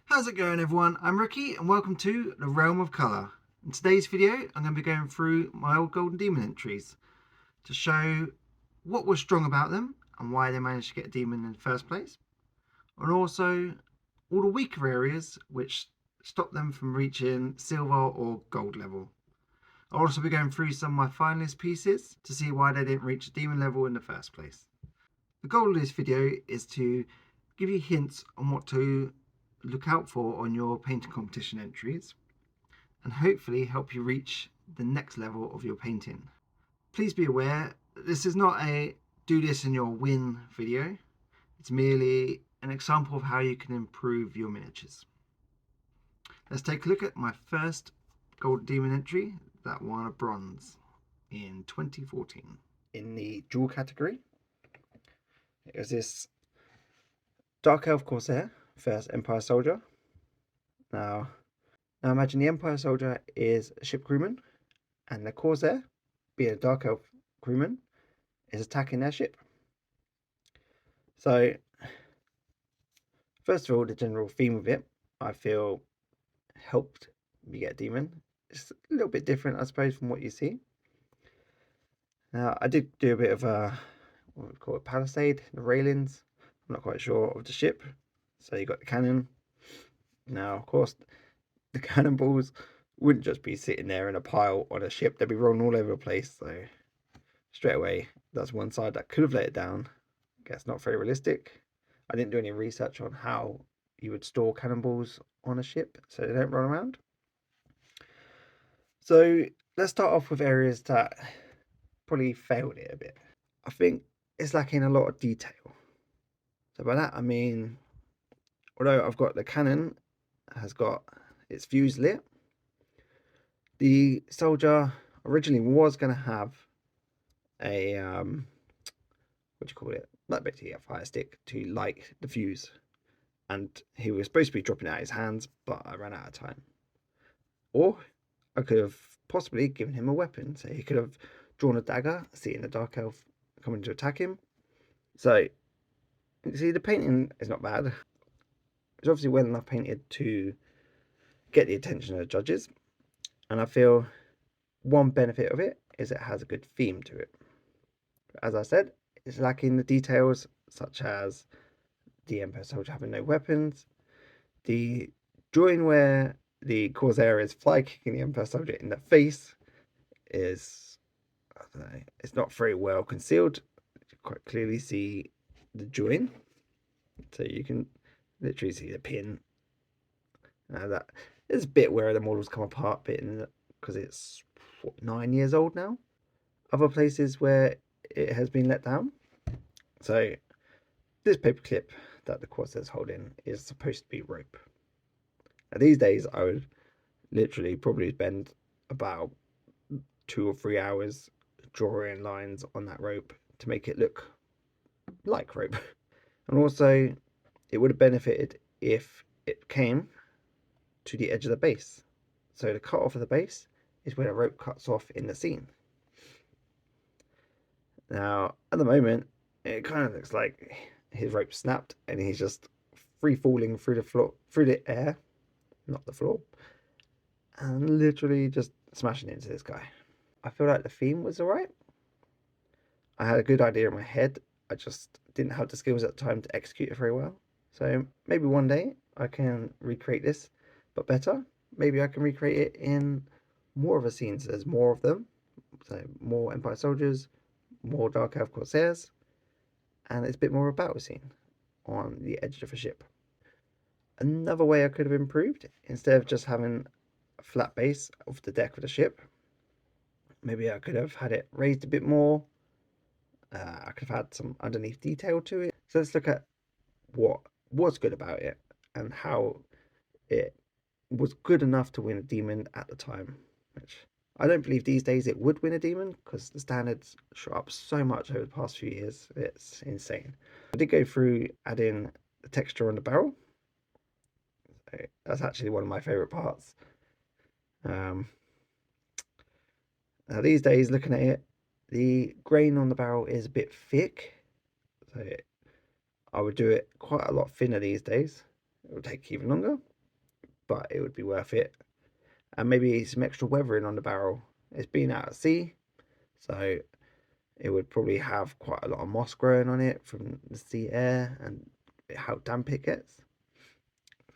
How's it going, everyone? I'm Ricky and welcome to the Realm of Colour. In today's video I'm going to be going through my old Golden Demon entries to show what was strong about them and why they managed to get a demon in the first place, and also all the weaker areas which stopped them from reaching silver or gold level. I'll also be going through some of my finalist pieces to see why they didn't reach a demon level in the first place. The goal of this video is to give you hints on what to look out for on your painting competition entries and hopefully help you reach the next level of your painting. Please be aware that this is not a do this and you'll win video. It's merely an example of how you can improve your miniatures. Let's take a look at my first Golden Demon entry that won a bronze in 2014. In the dual category, it was this Dark Elf Corsair versus Empire Soldier. Now imagine the Empire Soldier is a ship crewman, and the Corsair, being a Dark Elf crewman, is attacking their ship. So, first of all, the general theme of it, I feel, helped me get a demon. It's a little bit different, I suppose, from what you see. Now, I did do a bit of a, what we call it, palisade, the railings. I'm not quite sure of the ship. So you got the cannon. Now, of course, the cannonballs wouldn't just be sitting there in a pile on a ship. They'd be rolling all over the place. So straight away, that's one side that could have let it down. I guess not very realistic. I didn't do any research on how you would store cannonballs on a ship so they don't run around. So let's start off with areas that probably failed it a bit. I think it's lacking a lot of detail. So by that I mean, although I've got the cannon has got its fuse lit, the soldier originally was going to have a what do you call it? Like basically a fire stick to light the fuse, and he was supposed to be dropping it out his hands, but I ran out of time. Or I could have possibly given him a weapon, so he could have drawn a dagger, seeing the Dark Elf coming to attack him. So you see, the painting is not bad. It's obviously well enough painted to get the attention of the judges, and I feel one benefit of it is it has a good theme to it. As I said, it's lacking the details such as the Empire Soldier having no weapons, the drawing where the Corsair is fly kicking the Empire Soldier in the face is, I don't know, it's not very well concealed. You quite clearly see the join, so you can literally see the pin. That there's a bit where the models come apart, because it's 9 years old now. Other places where it has been let down. So this paperclip that the Corsair is holding is supposed to be rope. Now, these days, I would literally probably spend about 2 or 3 hours drawing lines on that rope to make it look like rope. And also, it would have benefited if it came to the edge of the base. So the cut off of the base is where the rope cuts off in the scene. Now, at the moment, it kind of looks like his rope snapped and he's just free falling through the floor, through the air, not the floor, and literally just smashing into this guy. I feel like the theme was alright. I had a good idea in my head. I just didn't have the skills at the time to execute it very well. So maybe one day I can recreate this, but better. Maybe I can recreate it in more of a scene, so there's more of them. So more Empire Soldiers, more Dark Elf Corsairs, and it's a bit more of a battle scene on the edge of a ship. Another way I could have improved, instead of just having a flat base of the deck of the ship, maybe I could have had it raised a bit more. I could have had some underneath detail to it. So let's look at what was good about it and how it was good enough to win a demon at the time, which I don't believe these days it would win a demon because the standards shot up so much over the past few years. It's insane. I did go through adding the texture on the barrel. So that's actually one of my favorite parts. Now these days, looking at it, the grain on the barrel is a bit thick, so I would do it quite a lot thinner these days. It would take even longer. but it would be worth it. And maybe some extra weathering on the barrel. It's been out at sea, so it would probably have quite a lot of moss growing on it from the sea air and how damp it gets.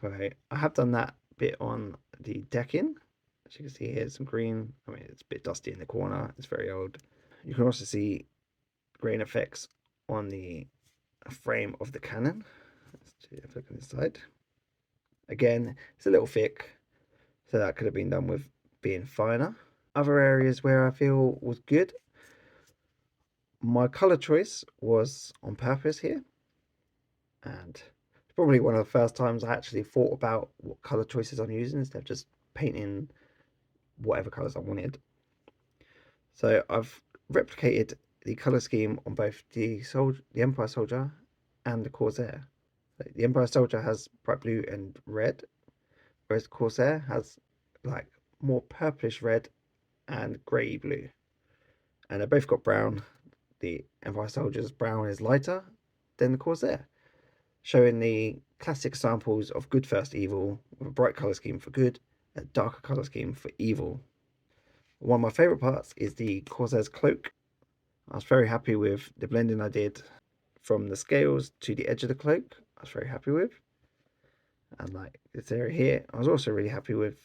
So I have done that bit on the decking. As you can see here, some green. I mean, it's a bit dusty in the corner. It's very old. You can also see grain effects on the frame of the cannon. Let's have a look on this side. Again, it's a little thick, so that could have been done with being finer. Other areas where I feel was good, my color choice was on purpose here, and it's probably one of the first times I actually thought about what color choices I'm using instead of just painting whatever colors I wanted. So I've replicated the color scheme on both the Empire Soldier and the Corsair. The Empire Soldier has bright blue and red, whereas the Corsair has like more purplish red and grey blue. And they both got brown. The Empire Soldier's brown is lighter than the Corsair, showing the classic examples of good first evil with a bright colour scheme for good, a darker colour scheme for evil. One of my favourite parts is the Corsair's cloak. I was very happy with the blending I did from the scales to the edge of the cloak. I was very happy with. And like this area here, I was also really happy with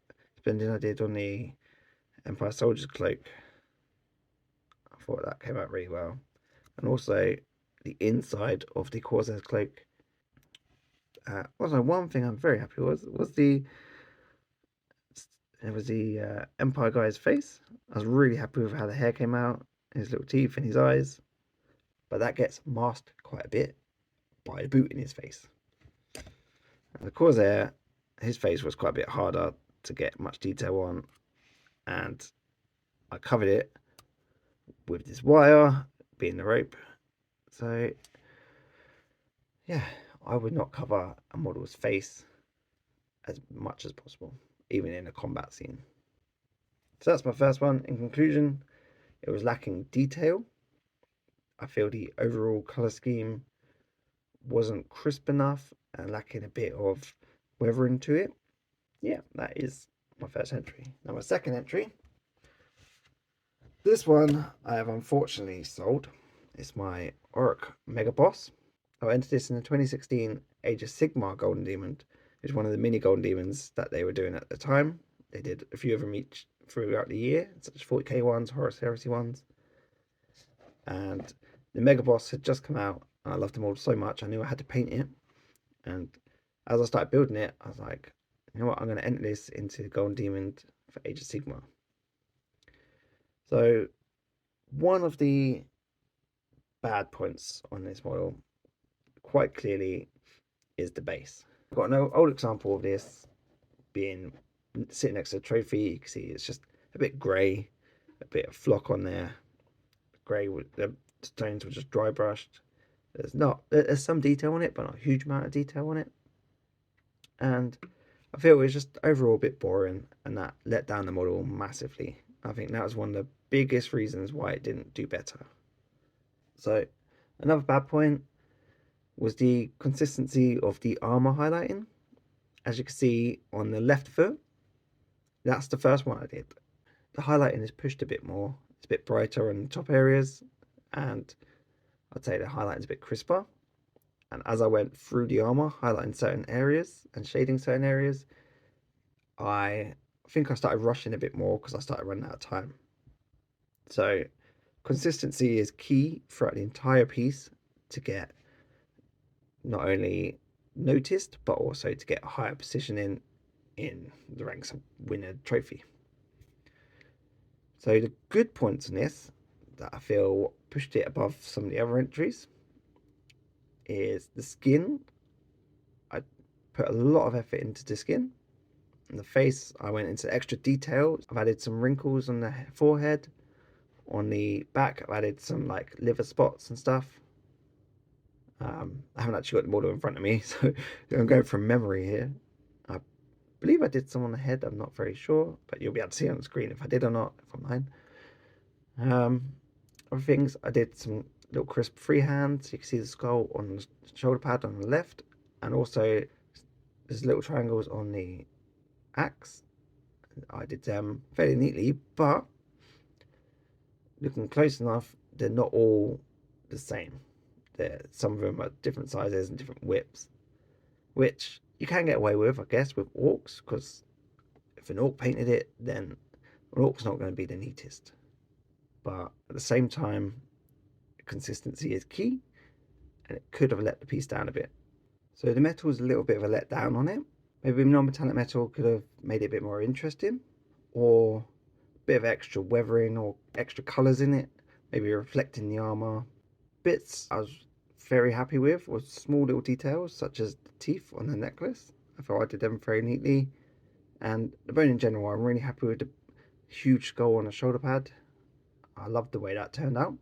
the blending I did on the Empire Soldier's cloak. I thought that came out really well. And also the inside of the Corsair's cloak. Also, one thing I'm very happy with was the Empire guy's face. I was really happy with how the hair came out, his little teeth and his eyes. But that gets masked quite a bit by the boot in his face. And the Corsair, his face was quite a bit harder to get much detail on, and I covered it with this wire being the rope. So yeah, I would not cover a model's face as much as possible, even in a combat scene. So that's my first one. In conclusion, it was lacking detail. I feel the overall colour scheme wasn't crisp enough and lacking a bit of weathering to it. Yeah, that is my first entry. Now my second entry, this one I have unfortunately sold. It's my Orruk Mega Boss. I entered this in the 2016 Age of Sigmar Golden Demon. It's one of the mini Golden Demons that they were doing at the time. They did a few of them each throughout the year, such as 40k ones, Horus Heresy ones. And the Mega Boss had just come out, and I loved the model so much, I knew I had to paint it. And as I started building it, I was like, you know what, I'm going to enter this into Golden Demon for Age of Sigmar. So, one of the bad points on this model, quite clearly, is the base. I've got an old example of this being sitting next to a trophy. You can see it's just a bit grey, a bit of flock on there. Grey, the stones were just dry brushed. There's some detail on it, but not a huge amount of detail on it. And I feel it was just overall a bit boring, and that let down the model massively. I think that was one of the biggest reasons why it didn't do better. So another bad point was the consistency of the armor highlighting. As you can see on the left foot, that's the first one I did. The highlighting is pushed a bit more. It's a bit brighter on the top areas, and I'd say the highlighting is a bit crisper. And as I went through the armor, highlighting certain areas and shading certain areas, I think I started rushing a bit more because I started running out of time. So consistency is key throughout the entire piece to get not only noticed, but also to get a higher position in the ranks and win a trophy. So the good points in this that I feel pushed it above some of the other entries is the skin. I put a lot of effort into the skin. In the face, I went into extra detail. I've added some wrinkles on the forehead. On the back, I've added some like liver spots and stuff. I haven't actually got the model in front of me, so I'm going from memory here. I believe I did some on the head. I'm not very sure, but you'll be able to see on the screen if I did or not, if I'm lying. Other things, I did some little crisp freehands. You can see the skull on the shoulder pad on the left, and also there's little triangles on the axe. I did them fairly neatly, but looking close enough, they're not all the same. Some of them are different sizes and different widths, which you can get away with, I guess, with orcs, because if an orc painted it, then an orc's not going to be the neatest. But at the same time, consistency is key, and it could have let the piece down a bit. So the metal was a little bit of a letdown on it. Maybe non-metallic metal could have made it a bit more interesting, or a bit of extra weathering or extra colours in it, maybe reflecting the armour. Bits I was very happy with was small little details such as the teeth on the necklace. I thought I did them very neatly. And the bone in general, I'm really happy with the huge skull on the shoulder pad. I loved the way that turned out.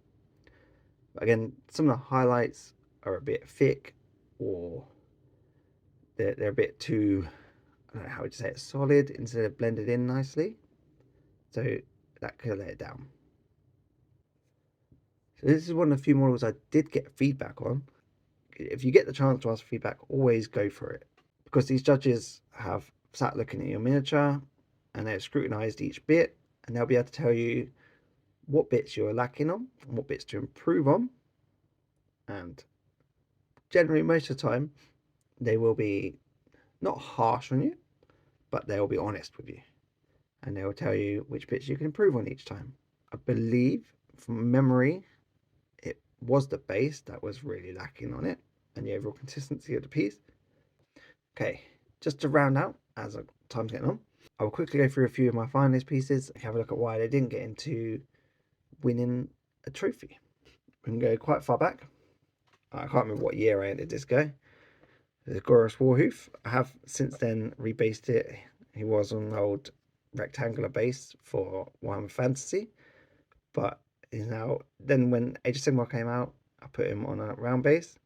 But again, some of the highlights are a bit thick, or they're a bit too, I don't know how would you say it, solid instead of blended in nicely. So that could have let it down. So this is one of the few models I did get feedback on. If you get the chance to ask for feedback, always go for it. Because these judges have sat looking at your miniature and they've scrutinized each bit, and they'll be able to tell you what bits you're lacking on and what bits to improve on. And generally, most of the time, they will be not harsh on you, but they'll be honest with you. And they'll tell you which bits you can improve on each time. I believe, from memory, it was the base that was really lacking on it and the overall consistency of the piece. Okay, just to round out, as time's getting on, I will quickly go through a few of my finalist pieces and have a look at why they didn't get into winning a trophy. We can go quite far back. I can't remember what year I entered this guy. The Goros Warhoof. I have since then rebased it. He was on an old rectangular base for Warhammer Fantasy, but he's now, then when Age of Sigmar came out, I put him on a round base.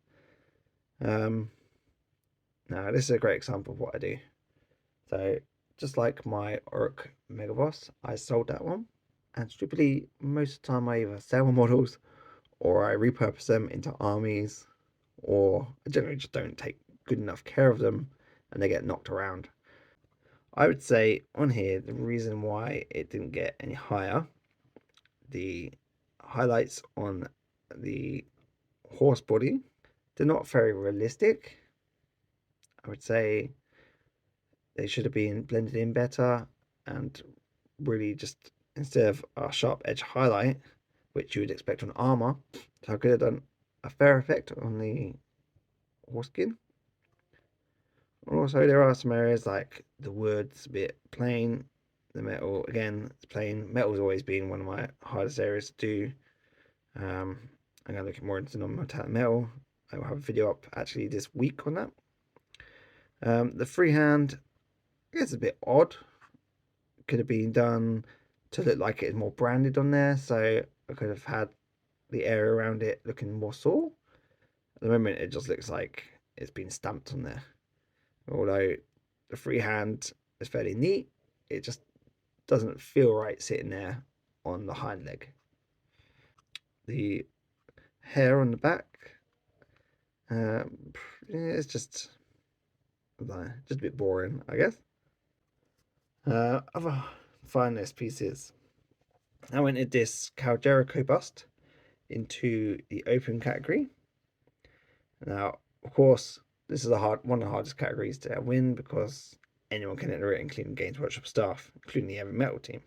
Now this is a great example of what I do. So just like my Orc Megaboss, I sold that one, and stupidly most of the time I either sell my models or I repurpose them into armies, or I generally just don't take good enough care of them and they get knocked around. I would say on here the reason why it didn't get any higher, the highlights on the horse body, they're not very realistic. I would say they should have been blended in better, and really just instead of a sharp edge highlight, which you would expect on armor, so I could have done a fair effect on the horse skin. Also, there are some areas like the wood's a bit plain, the metal again it's plain. Metal's always been one of my hardest areas to do. I'm gonna look more into non-metallic metal. I will have a video up actually this week on that. The freehand, I guess, a bit odd. Could have been done to look like it's more branded on there, so I could have had the area around it looking more saw. At the moment, it just looks like it's been stamped on there. Although the freehand is fairly neat, it just doesn't feel right sitting there on the hind leg. The hair on the back, it's just a bit boring, I guess. Other finest pieces. I went at this Khal Jericho bust into the open category. Now, of course, this is one of the hardest categories to win because anyone can enter it, including Games Workshop staff, including the Heavy Metal team,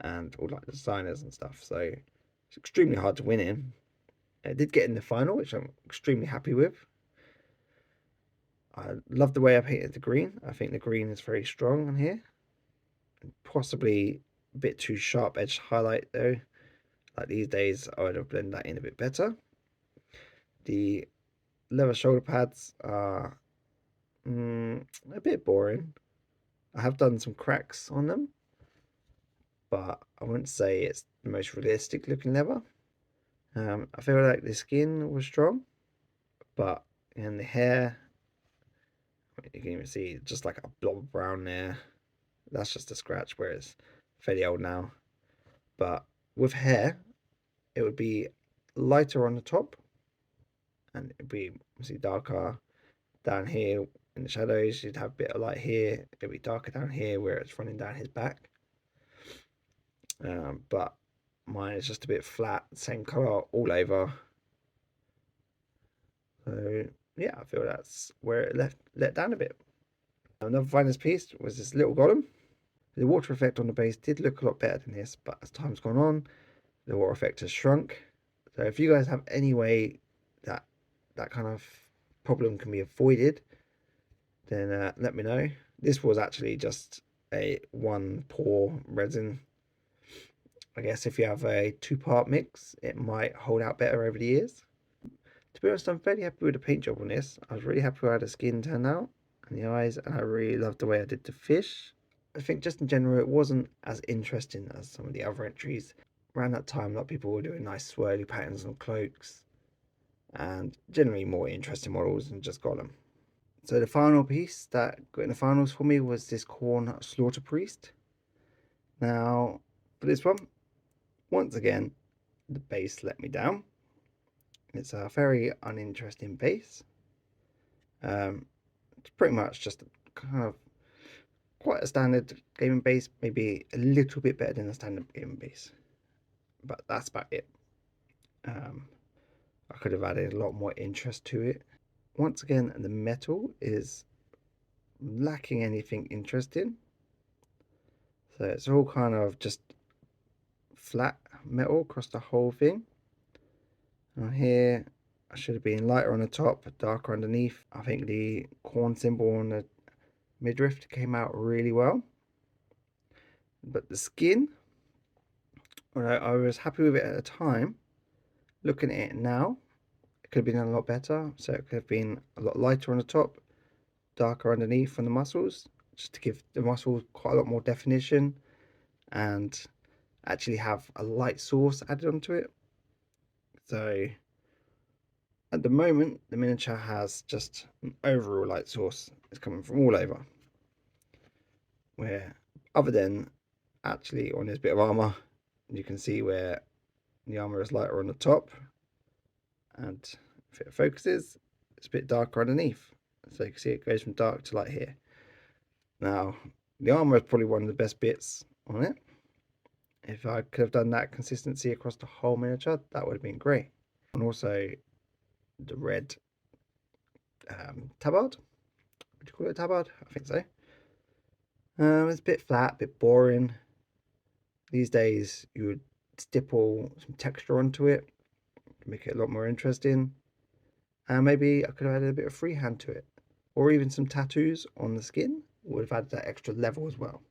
and all like the designers and stuff. So it's extremely hard to win in. I did get in the final, which I'm extremely happy with. I love the way I painted the green. I think the green is very strong on here. Possibly a bit too sharp edge highlight though. Like these days, I would have blended that in a bit better. The leather shoulder pads are a bit boring. I have done some cracks on them, but I wouldn't say it's the most realistic looking leather. I feel like the skin was strong, but in the hair, you can even see just like a blob of brown there. That's just a scratch where it's fairly old now. But with hair, it would be lighter on the top and it'd be obviously darker down here in the shadows. You'd have a bit of light here. It'd be darker down here where it's running down his back. But mine is just a bit flat, same colour all over. So yeah, I feel that's where it let down a bit. Another finest piece was this little golem. The water effect on the base did look a lot better than this, but as time's gone on, the water effect has shrunk. So if you guys have any way that that kind of problem can be avoided, then let me know. This was actually just a one pour resin. I guess if you have a 2-part mix, it might hold out better over the years. To be honest, I'm fairly happy with the paint job on this. I was really happy with how the skin turned out and the eyes, and I really loved the way I did the fish. I think just in general, it wasn't as interesting as some of the other entries. Around that time, a lot of people were doing nice swirly patterns on cloaks and generally more interesting models than just Golem. So the final piece that got in the finals for me was this Khorne Slaughter Priest. Now, for this one, once again, the base let me down. It's a very uninteresting base. It's pretty much just kind of quite a standard gaming base, maybe a little bit better than a standard gaming base, but that's about it. I could have added a lot more interest to it. Once again, the metal is lacking anything interesting, so it's all kind of just flat metal across the whole thing. Now here, I should have been lighter on the top, darker underneath. I think the Khorne symbol on the midriff came out really well, but the skin, although I was happy with it at the time, looking at it now, it could have been a lot better. So it could have been a lot lighter on the top, darker underneath on the muscles, just to give the muscles quite a lot more definition and actually have a light source added onto it. So at the moment, the miniature has just an overall light source. It's coming from all over. Where, other than actually on this bit of armor, you can see where the armor is lighter on the top, and if it focuses, it's a bit darker underneath. So you can see it goes from dark to light here. Now, the armor is probably one of the best bits on it. If I could have done that consistency across the whole miniature, that would have been great. And also the red tabard. Would you call it a tabard? I think so. It's a bit flat, a bit boring. These days, you would stipple some texture onto it to make it a lot more interesting. And maybe I could have added a bit of freehand to it, or even some tattoos on the skin would have added that extra level as well.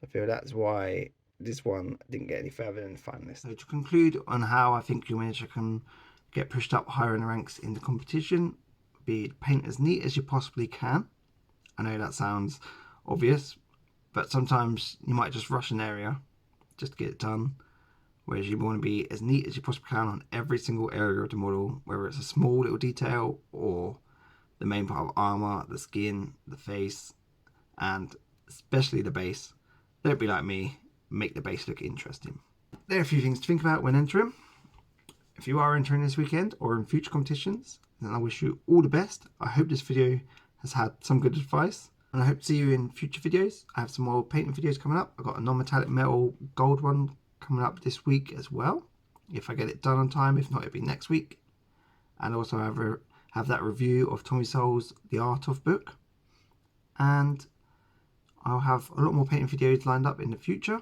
I feel that's why this one didn't get any further than the finalist. So to conclude on how I think your miniature can get pushed up higher in the ranks in the competition, be paint as neat as you possibly can. I know that sounds obvious, but sometimes you might just rush an area just to get it done, whereas you want to be as neat as you possibly can on every single area of the model, whether it's a small little detail or the main part of armor, the skin, the face, and especially the base. Don't be like me, make the base look interesting. There are a few things to think about when entering. If you are entering this weekend or in future competitions, then I wish you all the best. I hope this video has had some good advice, and I hope to see you in future videos. I have some more painting videos coming up. I've got a non-metallic metal gold one coming up this week as well, if I get it done on time. If not, it'll be next week. And also have that review of Tommy Soul's The Art of book, and I'll have a lot more painting videos lined up in the future,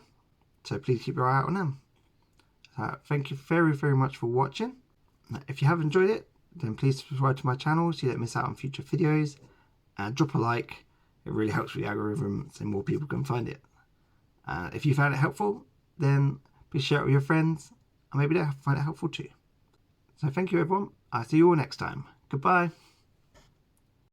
so please keep your eye out on them. Thank you very, very much for watching. If you have enjoyed it, then please subscribe to my channel so you don't miss out on future videos, and drop a like. It really helps with the algorithm so more people can find it. If you found it helpful, then please share it with your friends, and maybe they'll find it helpful too. So thank you everyone. I'll see you all next time. Goodbye.